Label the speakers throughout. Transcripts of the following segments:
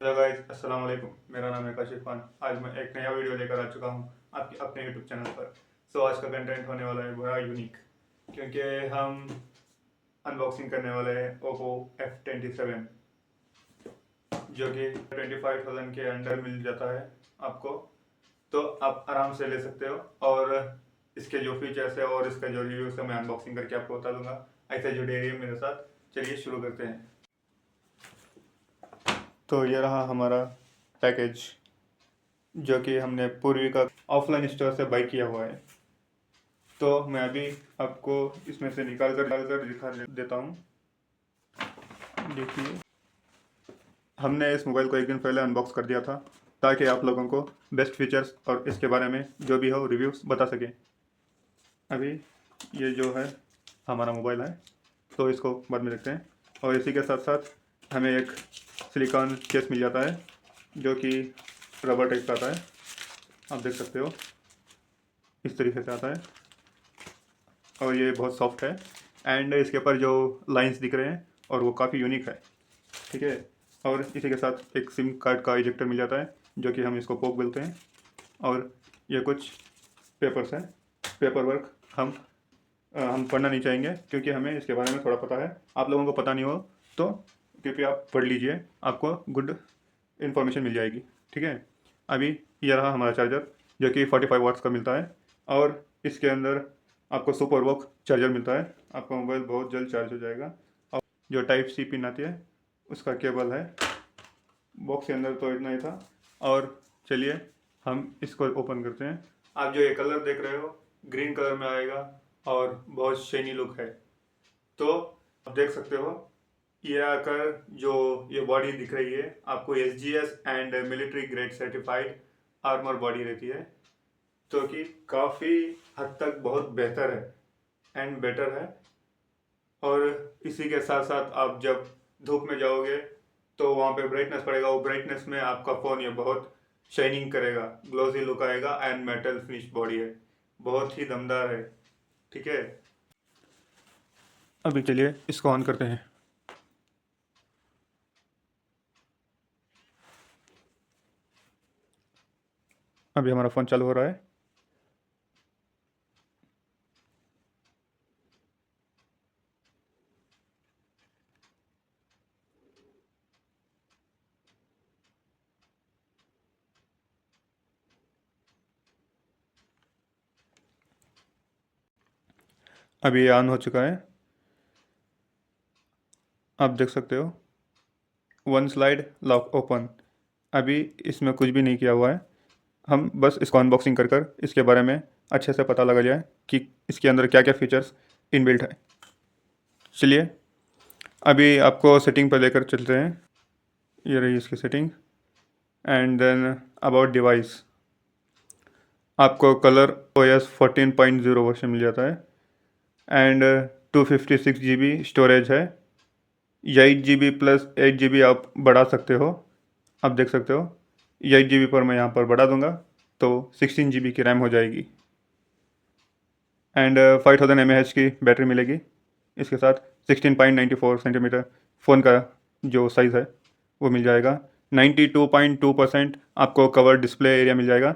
Speaker 1: Hello guys, अस्सलाम वालेकुम। मेरा नाम है काशिफ खान। आज मैं एक नया वीडियो लेकर आ चुका हूँ आपके अपने यूट्यूब चैनल पर। आज का कंटेंट होने वाला है बड़ा यूनिक, क्योंकि हम अनबॉक्सिंग करने वाले हैं ओप्पो F27, जो कि 25,000 के अंडर मिल जाता है आपको। तो आप आराम से ले सकते हो, और इसके जो फीचर्स है और इसका जो रिव्यूज़ है मैं अनबॉक्सिंग करके आपको बता दूंगा। ऐसे जुड़े रहिए मेरे साथ। चलिए शुरू करते हैं। तो ये रहा हमारा पैकेज, जो कि हमने पूर्वी का ऑफलाइन स्टोर से बाई किया हुआ है। तो मैं अभी आपको इसमें से निकाल कर दिखा देता हूँ। देखिए, हमने इस मोबाइल को एक दिन पहले अनबॉक्स कर दिया था, ताकि आप लोगों को बेस्ट फीचर्स और इसके बारे में जो भी हो रिव्यूज़ बता सकें। अभी ये जो है हमारा मोबाइल है, तो इसको बाद में देखते हैं। और इसी के साथ साथ हमें एक सिलिकॉन केस मिल जाता है, जो कि रबर टाइप का आता है। आप देख सकते हो, इस तरीके से आता है और ये बहुत सॉफ्ट है। एंड इसके ऊपर जो लाइंस दिख रहे हैं और वो काफ़ी यूनिक है, ठीक है। और इसी के साथ एक सिम कार्ड का इजेक्टर मिल जाता है, जो कि हम इसको पोक बोलते हैं। और ये कुछ पेपर्स हैं, पेपर वर्क। हम पढ़ना नहीं चाहेंगे, क्योंकि हमें इसके बारे में थोड़ा पता है। आप लोगों को पता नहीं हो तो कृपया आप पढ़ लीजिए, आपको गुड इन्फॉर्मेशन मिल जाएगी, ठीक है। अभी ये रहा हमारा चार्जर, जो कि 45 वाट्स का मिलता है। और इसके अंदर आपको सुपर वॉक चार्जर मिलता है। आपका मोबाइल बहुत जल्द चार्ज हो जाएगा। और जो टाइप सी पिन आती है, उसका केबल है। बॉक्स के अंदर तो इतना ही था। और चलिए हम इसको ओपन करते हैं। आप जो ये कलर देख रहे हो, ग्रीन कलर में आएगा और बहुत शेनी लुक है। तो आप देख सकते हो, ये आकर जो ये बॉडी दिख रही है आपको, SGS and military grade certified armour body रहती है, तो कि काफ़ी हद तक बहुत बेहतर है एंड बेटर है। और इसी के साथ साथ आप जब धूप में जाओगे तो वहाँ पे ब्राइटनेस पड़ेगा, वो ब्राइटनेस में आपका फ़ोन ये बहुत शाइनिंग करेगा, ग्लोजी लुक आएगा एंड मेटल फिनिश बॉडी है, बहुत ही दमदार है, ठीक है। अभी चलिए इसको ऑन करते हैं। अभी हमारा फ़ोन चालू हो रहा है। अभी ये ऑन हो चुका है, आप देख सकते हो। One slide lock open. अभी इसमें कुछ भी नहीं किया हुआ है। हम बस इसको अनबॉक्सिंग कर इसके बारे में अच्छे से पता लगा जाए कि इसके अंदर क्या क्या फीचर्स इनबिल्ट है। चलिए अभी आपको सेटिंग पर लेकर चलते हैं। ये रही इसकी setting. And then about device, आपको कलर OS 14.0 वर्जन मिल जाता है। एंड 256 GB स्टोरेज है। 8 GB प्लस 8 GB आप बढ़ा सकते हो। आप देख सकते हो, 8 GB पर मैं यहाँ पर बढ़ा दूंगा तो 16 GB की रैम हो जाएगी। एंड 5000 mAh की बैटरी मिलेगी। इसके साथ 16.94 सेंटीमीटर फ़ोन का जो साइज़ है वो मिल जाएगा। 92.2% आपको कवर डिस्प्ले एरिया मिल जाएगा।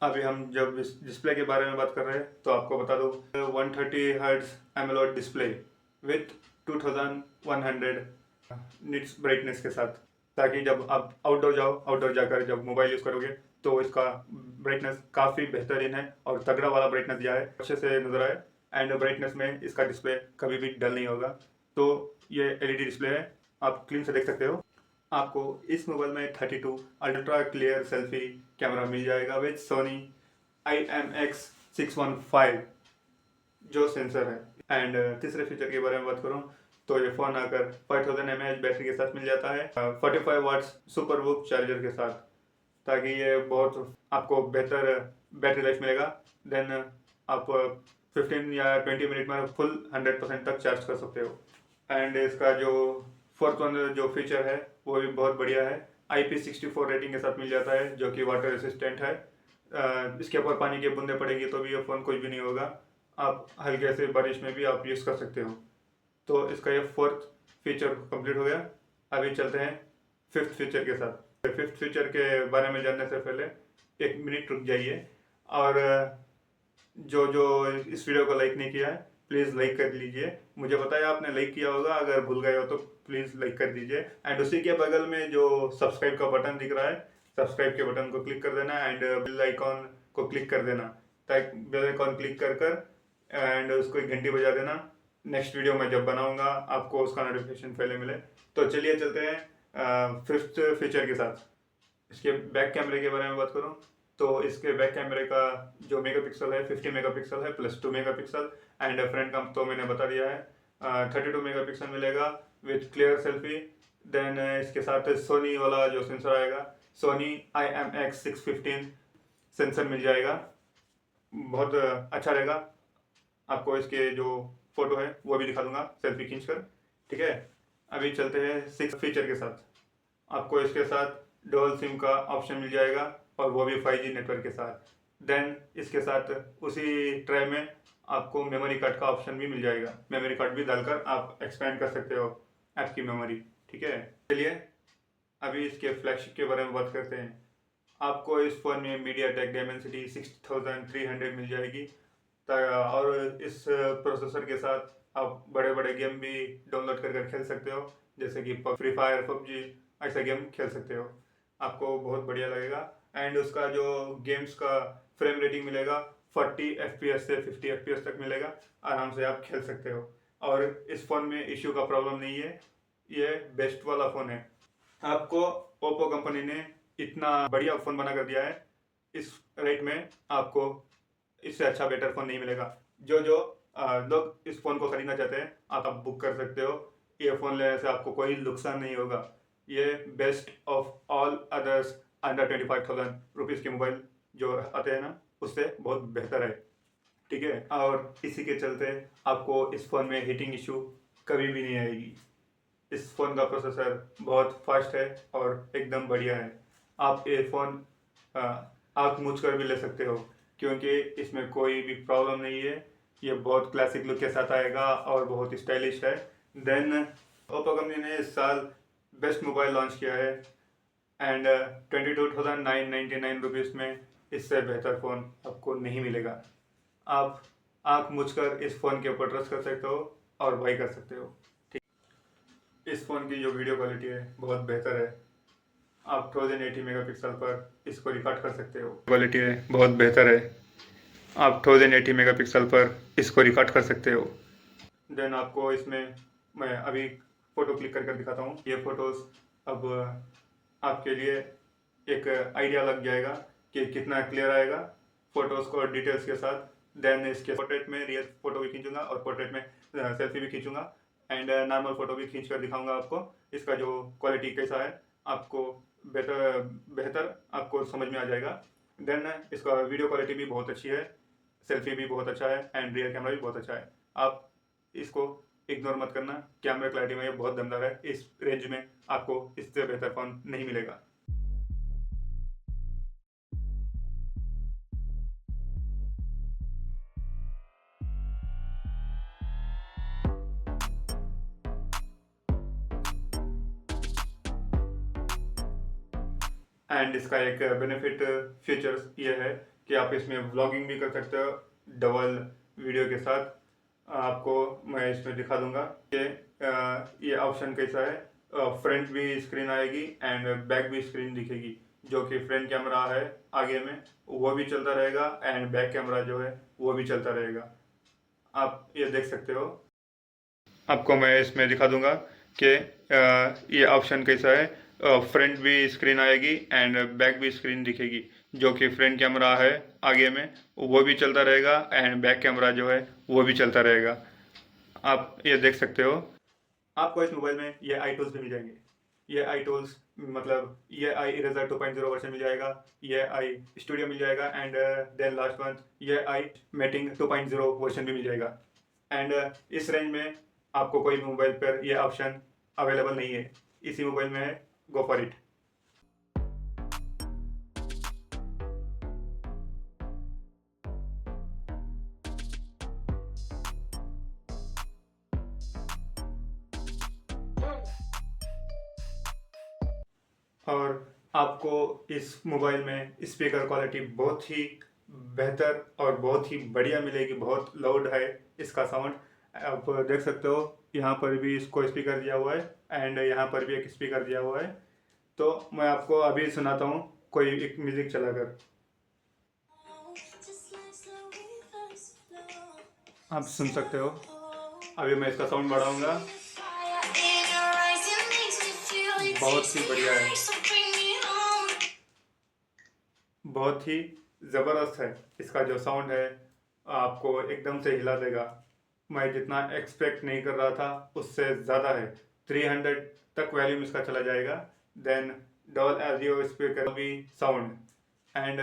Speaker 1: अभी हम जब इस डिस्प्ले के बारे में बात कर रहे हैं तो आपको बता दो, 130 hertz AMOLED display with 2100 nits brightness के साथ, ताकि जब आप आउटडोर जाकर जब मोबाइल यूज़ करोगे तो इसका ब्राइटनेस काफ़ी बेहतरीन है और तगड़ा वाला ब्राइटनेस दिया है, अच्छे से नजर आए। एंड ब्राइटनेस में इसका डिस्प्ले कभी भी डल नहीं होगा। तो ये LED डिस्प्ले है, आप क्लीन से देख सकते हो। आपको इस मोबाइल में 32 अल्ट्रा क्लियर सेल्फी कैमरा मिल जाएगा विद सोनी IMX615 जो सेंसर है। एंड तीसरे फीचर के बारे में बात करूँ तो ये फ़ोन आकर 5000 mAh बैटरी के साथ मिल जाता है, 45 वाट्स सुपर वूक चार्जर के साथ, ताकि ये बहुत आपको बेहतर बैटरी लाइफ मिलेगा। देन आप 15 या 20 मिनट में फुल 100% तक चार्ज कर सकते हो। एंड इसका जो फोर्थ वन जो फीचर है वो भी बहुत बढ़िया है, IP64 रेटिंग के साथ मिल जाता है, जो कि वाटर रेसिस्टेंट है। इसके ऊपर पानी की बूंदें पड़ेगी तो भी ये फ़ोन कुछ भी नहीं होगा, आप हल्के से बारिश में भी आप यूज़ कर सकते हो। तो इसका ये फोर्थ फीचर कंप्लीट हो गया। अभी चलते हैं फिफ्थ फीचर के साथ। फिफ्थ फीचर के बारे में जानने से पहले 1 मिनट रुक जाइए और जो जो इस वीडियो को लाइक नहीं किया है प्लीज़ लाइक कर लीजिए। मुझे पता है आपने लाइक किया होगा, अगर भूल गए हो तो प्लीज़ लाइक कर दीजिए। एंड उसी के बगल में जो सब्सक्राइब का बटन दिख रहा है, सब्सक्राइब के बटन को क्लिक कर देना एंड बेल आइकॉन को क्लिक कर देना, ताकि बेल आइकॉन क्लिक कर कर एंड उसको एक घंटी बजा देना। नेक्स्ट वीडियो मैं जब बनाऊंगा आपको उसका नोटिफिकेशन पहले मिले। तो चलिए चलते हैं फिफ्थ फीचर के साथ। इसके बैक कैमरे के बारे में बात करूं तो इसके बैक कैमरे का जो मेगापिक्सल है 50 मेगापिक्सल है प्लस 2 मेगापिक्सल। एंड फ्रंट का तो मैंने बता दिया है 32 मेगापिक्सल मिलेगा विथ क्लियर सेल्फी। देन इसके साथ सोनी वाला जो सेंसर आएगा, सोनी IMX615 सेंसर मिल जाएगा, बहुत अच्छा रहेगा। आपको इसके जो फोटो है वो भी दिखा दूंगा सेल्फी खींच कर, ठीक है। अभी चलते हैं सिक्स फीचर के साथ। आपको इसके साथ डुअल सिम का ऑप्शन मिल जाएगा और वो भी 5G नेटवर्क के साथ। देन इसके साथ उसी ट्रे में आपको मेमोरी कार्ड का ऑप्शन भी मिल जाएगा, मेमोरी कार्ड भी डालकर आप एक्सपेंड कर सकते हो आपकी मेमोरी, ठीक है। चलिए अभी इसके फ्लैगशिप के बारे में बात करते हैं। आपको इस फ़ोन में MediaTek Dimensity 6300 मिल जाएगी और इस प्रोसेसर के साथ आप बड़े बड़े गेम भी डाउनलोड कर खेल सकते हो, जैसे कि फ्री फायर, PUBG, ऐसा गेम खेल सकते हो। आपको बहुत बढ़िया लगेगा। एंड उसका जो गेम्स का फ्रेम रेटिंग मिलेगा 40 FPS से 50 FPS तक मिलेगा, आराम से आप खेल सकते हो। और इस फ़ोन में इश्यू का प्रॉब्लम नहीं है, ये बेस्ट वाला फ़ोन है। आपको ओप्पो कंपनी ने इतना बढ़िया फ़ोन बना कर दिया है, इस रेट में आपको इससे अच्छा बेटर फ़ोन नहीं मिलेगा। जो लोग इस फ़ोन को खरीदना चाहते हैं आप बुक कर सकते हो। ये फ़ोन लेने से आपको कोई नुकसान नहीं होगा। ये best of all others under 25,000 rupees के मोबाइल जो आते हैं ना, उससे बहुत बेहतर है, ठीक है। और इसी के चलते आपको इस फ़ोन में हीटिंग इशू कभी भी नहीं आएगी। इस फ़ोन का प्रोसेसर बहुत फास्ट है और एकदम बढ़िया है। आप ये फ़ोन आँख मूंझ कर भी ले सकते हो, क्योंकि इसमें कोई भी प्रॉब्लम नहीं है। ये बहुत क्लासिक लुक के साथ आएगा और बहुत स्टाइलिश है। देन ओप्पो कंपनी ने इस साल बेस्ट मोबाइल लॉन्च किया है एंड 22,999 रुपीज़ में इससे बेहतर फ़ोन आपको नहीं मिलेगा। आप आँख मूझ कर इस फ़ोन के ऊपर ट्रस्ट कर सकते हो और बाई कर सकते हो, ठीक। इस फ़ोन की जो वीडियो क्वालिटी है बहुत बेहतर है। आप 1080 मेगापिक्सल पर इसको रिकॉर्ड कर सकते हो, क्वालिटी है बहुत बेहतर है। आप 1080 मेगापिक्सल पर इसको रिकॉर्ड कर सकते हो। देन आपको इसमें मैं अभी फ़ोटो क्लिक करके दिखाता हूँ। ये फ़ोटोज़ अब आपके लिए एक आइडिया लग जाएगा कि कितना क्लियर आएगा फ़ोटोज़ को डिटेल्स के साथ। देन इसके पोर्ट्रेट में रियल फ़ोटो भी खींचूंगा और पोर्ट्रेट में सेल्फी भी खींचूंगा एंड नॉर्मल फ़ोटो भी खींच कर दिखाऊंगा आपको। इसका जो क्वालिटी कैसा है आपको बेहतर आपको समझ में आ जाएगा। देन इसका वीडियो क्वालिटी भी बहुत अच्छी है, सेल्फी भी बहुत अच्छा है एंड रियर कैमरा भी बहुत अच्छा है। आप इसको इग्नोर मत करना, कैमरा क्लैरिटी में ये बहुत दमदार है। इस रेंज में आपको इससे बेहतर फ़ोन नहीं मिलेगा। एंड इसका एक बेनिफिट फीचर्स ये है कि आप इसमें व्लॉगिंग भी कर सकते हो डबल वीडियो के साथ। आपको मैं इसमें दिखा दूंगा कि ये ऑप्शन कैसा है। फ्रंट भी स्क्रीन आएगी एंड बैक भी स्क्रीन दिखेगी। जो कि फ्रंट कैमरा है आगे में वो भी चलता रहेगा एंड बैक कैमरा जो है वो भी चलता रहेगा, आप ये देख सकते हो। आपको मैं इसमें दिखा दूंगा कि ये ऑप्शन कैसा है। फ्रंट भी स्क्रीन आएगी एंड बैक भी स्क्रीन दिखेगी। जो कि फ्रंट कैमरा है आगे में वो भी चलता रहेगा एंड बैक कैमरा जो है वो भी चलता रहेगा, आप ये देख सकते हो। आपको इस मोबाइल में ये आई टूल्स भी मिल जाएंगे। ये आई टूल्स मतलब ये आई इरेजर 2.0 वर्जन मिल जाएगा, ये आई स्टूडियो मिल जाएगा एंड देन लास्ट मंथ ये आई मेटिंग 2.0 वर्जन भी मिल जाएगा। एंड इस रेंज में आपको कोई मोबाइल पर ये ऑप्शन अवेलेबल नहीं है, इसी मोबाइल में है, गो फॉर इट। और आपको इस मोबाइल में स्पीकर क्वालिटी बहुत ही बेहतर और बहुत ही बढ़िया मिलेगी। बहुत लाउड है इसका साउंड। आप देख सकते हो यहाँ पर भी इसको स्पीकर दिया हुआ है एंड यहाँ पर भी एक स्पीकर दिया हुआ है। तो मैं आपको अभी सुनाता हूँ कोई एक म्यूजिक चलाकर, आप सुन सकते हो। अभी मैं इसका साउंड बढ़ाऊंगा। बहुत ही बढ़िया है, बहुत ही ज़बरदस्त है। इसका जो साउंड है आपको एकदम से हिला देगा। मैं जितना एक्सपेक्ट नहीं कर रहा था उससे ज़्यादा है। 300 तक वॉल्यूम इसका चला जाएगा। देन डबल ऑडियो स्पीकर भी साउंड एंड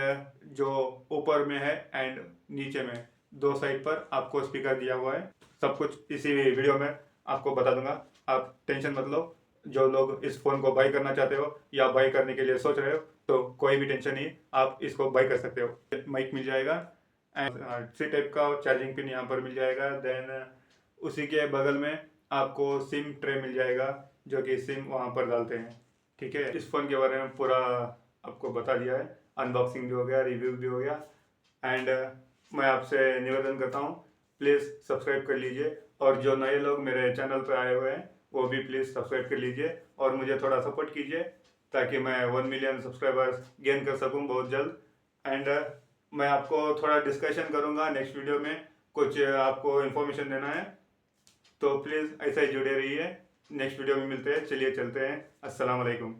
Speaker 1: जो ऊपर में है एंड नीचे में दो साइड पर आपको स्पीकर दिया हुआ है। सब कुछ इसी वीडियो में आपको बता दूंगा, आप टेंशन मत लो। जो लोग इस फ़ोन को बाई करना चाहते हो या बाई करने के लिए सोच रहे हो तो कोई भी टेंशन नहीं, आप इसको बाई कर सकते हो। माइक मिल जाएगा एंड सी टाइप का चार्जिंग पिन यहाँ पर मिल जाएगा। देन उसी के बगल में आपको सिम ट्रे मिल जाएगा जो कि सिम वहाँ पर डालते हैं। ठीक है, इस फ़ोन के बारे में पूरा आपको बता दिया है। अनबॉक्सिंग भी हो गया, रिव्यू भी हो गया एंड मैं आपसे निवेदन करता हूँ प्लीज़ सब्सक्राइब कर लीजिए। और जो नए लोग मेरे चैनल पर आए हुए हैं वो भी प्लीज़ सब्सक्राइब कर लीजिए और मुझे थोड़ा सपोर्ट कीजिए ताकि मैं 1 मिलियन सब्सक्राइबर्स गेन कर सकूं बहुत जल्द। एंड मैं आपको थोड़ा डिस्कशन करूंगा नेक्स्ट वीडियो में, कुछ आपको इन्फॉर्मेशन देना है। तो प्लीज़ ऐसा ही जुड़े रहिए। नेक्स्ट वीडियो में मिलते हैं। चलिए चलते हैं। अस्सलाम वालेकुम।